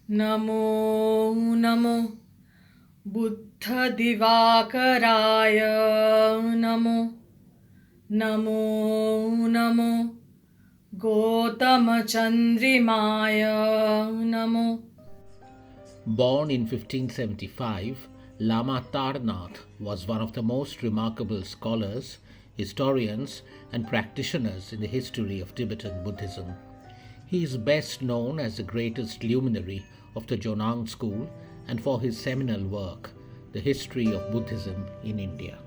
Namo Namo Buddha Divakaraya Namo Namo Namo Gotama Chandrimaya Namo. Born in 1575, Lama Tarnath was one of the most remarkable scholars, historians, and practitioners in the history of Tibetan Buddhism. He is best known as the greatest luminary of the Jonang school and for his seminal work, The History of Buddhism in India.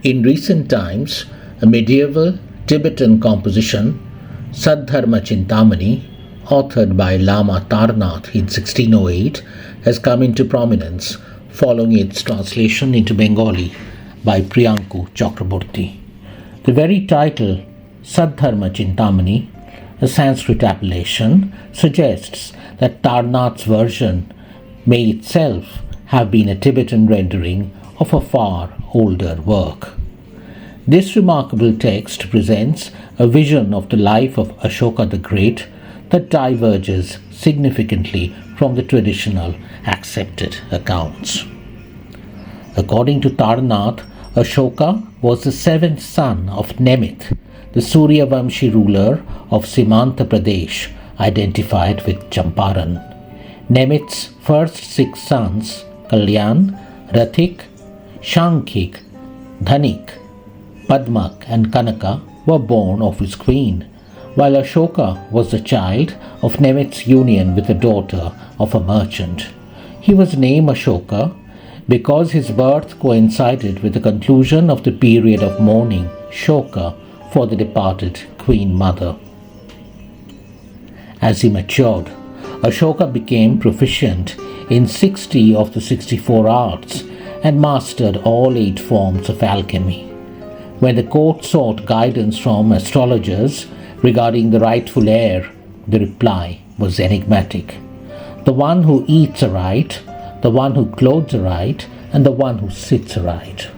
In recent times, a medieval Tibetan composition, Saddharmachintamani, authored by Lama Tarnath in 1608, has come into prominence following its translation into Bengali by Priyanku Chakraborty. The very title, Saddharmachintamani, a Sanskrit appellation, suggests that Tarnath's version may itself have been a Tibetan rendering of a far older work. This remarkable text presents a vision of the life of Ashoka the Great that diverges significantly from the traditional accepted accounts. According to Tarnath, Ashoka was the seventh son of Nemith, the Suryavamshi ruler of Simanta Pradesh, identified with Champaran. Nemith's first six sons, Kalyan, Rathik, Shankik, Dhanik, Padmak, and Kanaka, were born of his queen, while Ashoka was the child of Nemith's union with the daughter of a merchant. He was named Ashoka because his birth coincided with the conclusion of the period of mourning, Shoka, for the departed Queen Mother. As he matured, Ashoka became proficient in 60 of the 64 arts and mastered all 8 forms of alchemy. When the court sought guidance from astrologers regarding the rightful heir, the reply was enigmatic. The one who eats aright, the one who clothes aright, and the one who sits aright.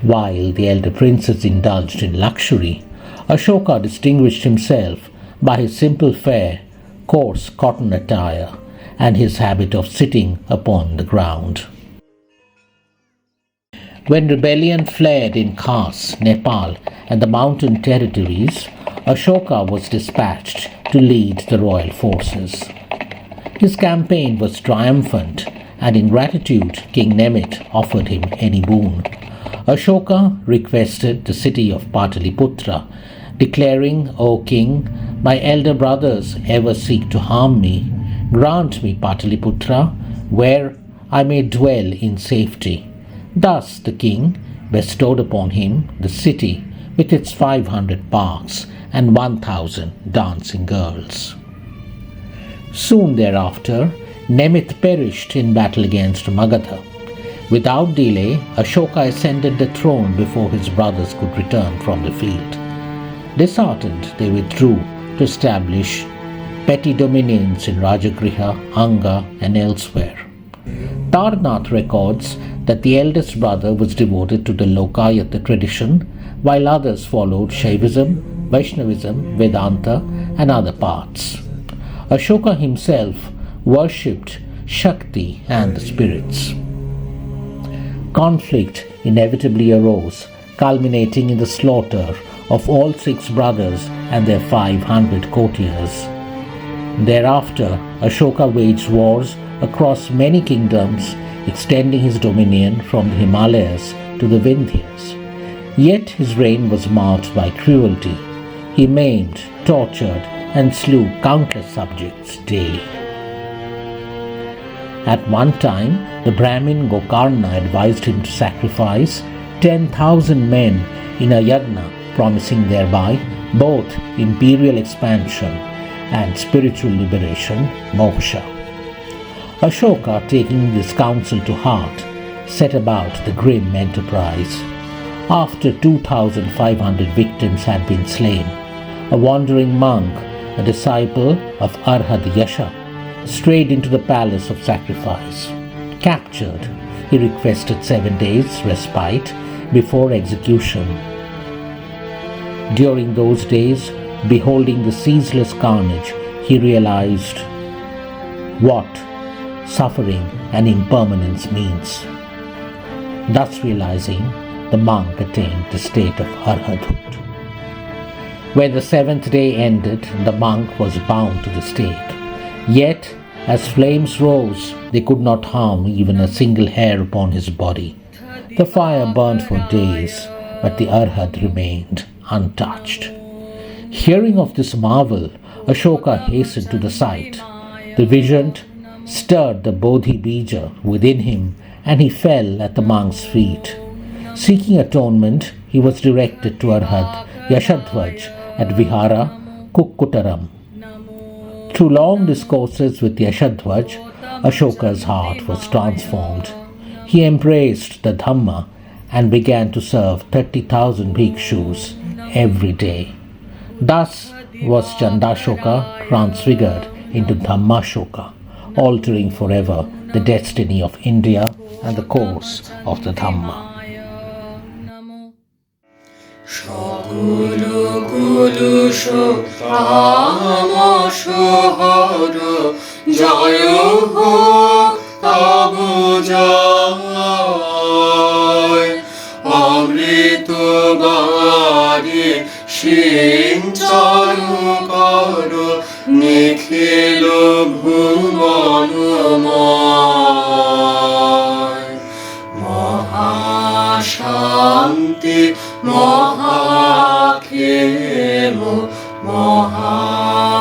While the elder princes indulged in luxury, Ashoka distinguished himself by his simple fare, coarse cotton attire, and his habit of sitting upon the ground. When rebellion flared in Khas, Nepal, and the mountain territories, Ashoka was dispatched to lead the royal forces. His campaign was triumphant, and in gratitude King Nemith offered him any boon. Ashoka requested the city of Pataliputra, declaring, "O king, my elder brothers ever seek to harm me. Grant me Pataliputra, where I may dwell in safety." Thus the king bestowed upon him the city with its 500 parks and 1,000 dancing girls. Soon thereafter, Nemith perished in battle against Magadha. Without delay, Ashoka ascended the throne before his brothers could return from the field. Disheartened, they withdrew to establish petty dominions in Rajagriha, Anga, and elsewhere. Tarnath records that the eldest brother was devoted to the Lokayata tradition, while others followed Shaivism, Vaishnavism, Vedanta, and other paths. Ashoka himself worshipped Shakti and the spirits. Conflict inevitably arose, culminating in the slaughter of all 6 brothers and their 500 courtiers. Thereafter, Ashoka waged wars across many kingdoms, extending his dominion from the Himalayas to the Vindhyas. Yet his reign was marked by cruelty. He maimed, tortured, and slew countless subjects daily. At one time, the Brahmin Gokarna advised him to sacrifice 10,000 men in a yajna, promising thereby both imperial expansion and spiritual liberation, moksha. Ashoka, taking this counsel to heart, set about the grim enterprise. After 2,500 victims had been slain, a wandering monk, a disciple of Arhat Yasha, strayed into the palace of sacrifice. Captured, he requested 7 days' respite before execution. During those days, beholding the ceaseless carnage, he realized what suffering and impermanence means. Thus realizing, the monk attained the state of arhathood. When the seventh day ended, the monk was bound to the stake. Yet, as flames rose, they could not harm even a single hair upon his body. The fire burned for days, but the arhat remained untouched. Hearing of this marvel, Ashoka hastened to the site. The vision stirred the Bodhi Bija within him, and he fell at the monk's feet. Seeking atonement, he was directed to Arhat Yashadhvaj at Vihara Kukkutaram. Through long discourses with Yashadhvaj, Ashoka's heart was transformed. He embraced the Dhamma and began to serve 30,000 bhikshus every day. Thus was Chandashoka transfigured into Dhammashoka, altering forever the destiny of India and the course of the Dhamma. Shoguru Guru Shotama Shohara Jayo Ho Tabu Jai Amrito Bari Shincharu Karo Nikhilo Bhuvanumai Mahashanti Mahakemo Mahashanti